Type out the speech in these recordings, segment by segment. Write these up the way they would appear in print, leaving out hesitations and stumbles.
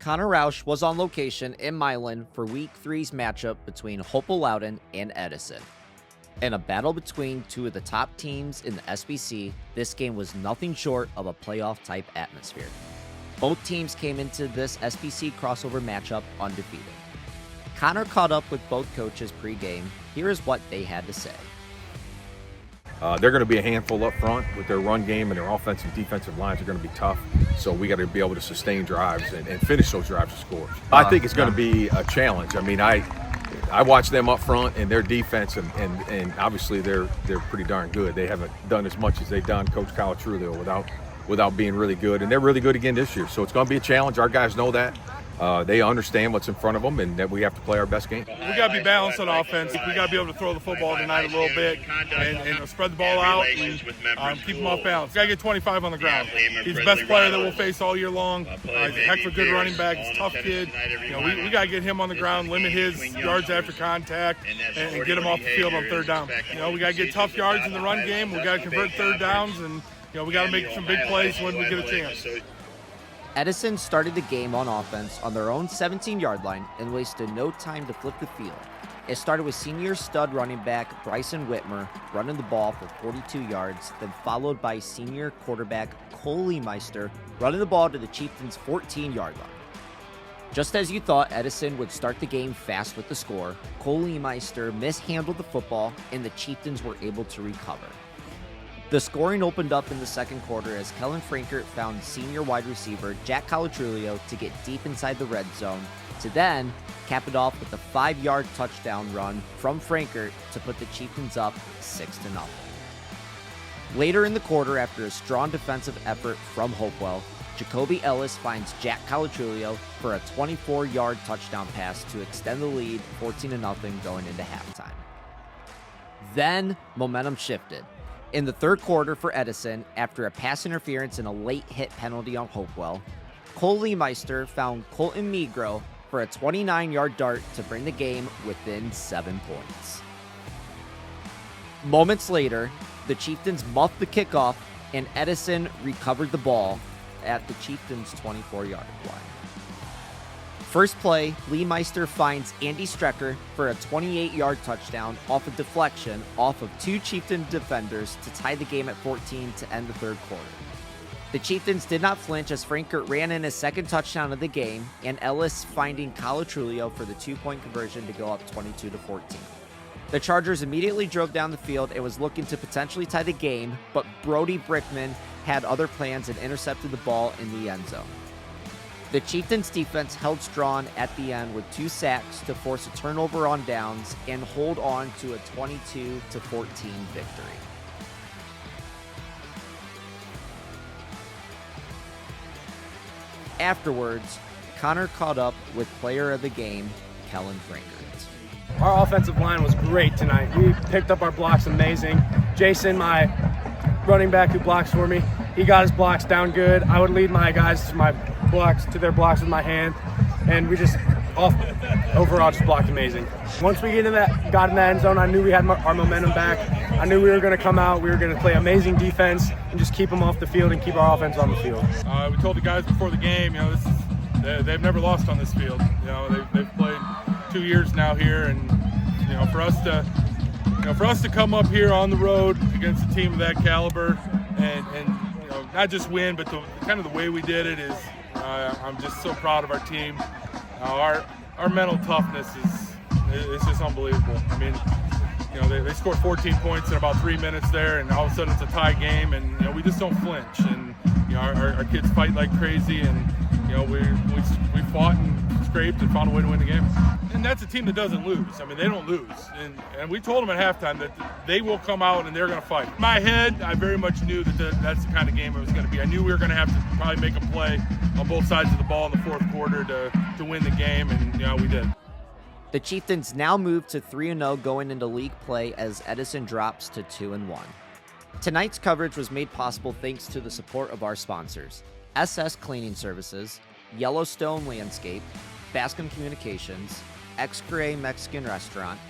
Connor Roush was on location in Milan for Week 3's matchup between Hopewell-Loudon and Edison. In a battle between two of the top teams in the SBC, this game was nothing short of a playoff-type atmosphere. Both teams came into this SBC crossover matchup undefeated. Connor caught up with both coaches pre-game. Here is what they had to say. They're going to be a handful up front with their run game, and their offensive and defensive lines are going to be tough. So we got to be able to sustain drives and finish those drives with scores. I think it's going to be a challenge. I mean, I watch them up front and their defense, and obviously they're pretty darn good. They haven't done as much as they've done Coach Colatrulio without being really good, and they're really good again this year. So it's going to be a challenge. Our guys know that. They understand what's in front of them and that we have to play our best game. We got to be balanced on offense. We got to be able to throw the football tonight a little bit and spread the ball out and keep them off balance. Got to get 25 on the ground. He's the best player that we'll face all year long. He's a heck of a good running back. He's a tough kid. We got to get him on the ground, limit his yards after contact, and get him off the field on third down. We got to get tough yards in the run game. We got to convert third downs, and we got to make some big plays when we get a chance. Edison started the game on offense on their own 17-yard line and wasted no time to flip the field. It started with senior stud running back Bryson Whitmer running the ball for 42 yards, then followed by senior quarterback Cole Meister running the ball to the Chieftains' 14-yard line. Just as you thought Edison would start the game fast with the score, Cole Meister mishandled the football and the Chieftains were able to recover. The scoring opened up in the second quarter as Kellen Frankert found senior wide receiver Jack Colatrulio to get deep inside the red zone, to then cap it off with a 5-yard touchdown run from Frankert to put the Chieftains up 6-0. Later in the quarter, after a strong defensive effort from Hopewell, Jacoby Ellis finds Jack Colatrulio for a 24-yard touchdown pass to extend the lead 14-0 going into halftime. Then momentum shifted. In the third quarter for Edison, after a pass interference and a late hit penalty on Hopewell, Cole Meister found Colton Migro for a 29-yard dart to bring the game within 7 points. Moments later, the Chieftains muffed the kickoff and Edison recovered the ball at the Chieftains' 24-yard line. First play, Lee Meister finds Andy Strecker for a 28-yard touchdown off a deflection off of two Chieftain defenders to tie the game at 14 to end the third quarter. The Chieftains did not flinch as Frankert ran in his second touchdown of the game, and Ellis finding Colatrulio for the 2-point conversion to go up 22-14. The Chargers immediately drove down the field and was looking to potentially tie the game, but Brody Brickman had other plans and intercepted the ball in the end zone. The Chieftains defense held strong at the end with 2 sacks to force a turnover on downs and hold on to a 22-14 victory. Afterwards, Connor caught up with player of the game, Kellen Frankert. Our offensive line was great tonight. We picked up our blocks amazing. Jason, my running back who blocks for me, he got his blocks down good. I would lead my guys to their blocks with my hand, and we just overall just blocked amazing. Once we got in that end zone, I knew we had our momentum back. I knew we were going to come out, we were going to play amazing defense and just keep them off the field and keep our offense on the field. We told the guys before the game, they've never lost on this field. They've played 2 years now here, and for us to come up here on the road against a team of that caliber and not just win, but the way we did it is. I'm just so proud of our team. Our mental toughness is just unbelievable. I mean, they scored 14 points in about 3 minutes there, and all of a sudden it's a tie game, and we just don't flinch. And our kids fight like crazy, and we fought and scraped and found a way to win the game. And that's a team that doesn't lose. I mean, they don't lose. And we told them at halftime that they will come out and they're going to fight. In my head, I very much knew that that's the kind of game it was going to be. I knew we were going to have to probably make a play on both sides of the ball in the fourth quarter to win the game, and we did. The Chieftains now move to 3-0 going into league play as Edison drops to 2-1. Tonight's coverage was made possible thanks to the support of our sponsors: SS Cleaning Services, Yellowstone Landscape, Bascom Communications, Xcaret Mexican Restaurant,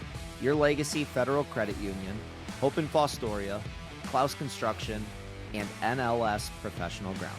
Your Legacy Federal Credit Union, Hope and Fostoria, Clouse Construction, and NLS Professional Grounds.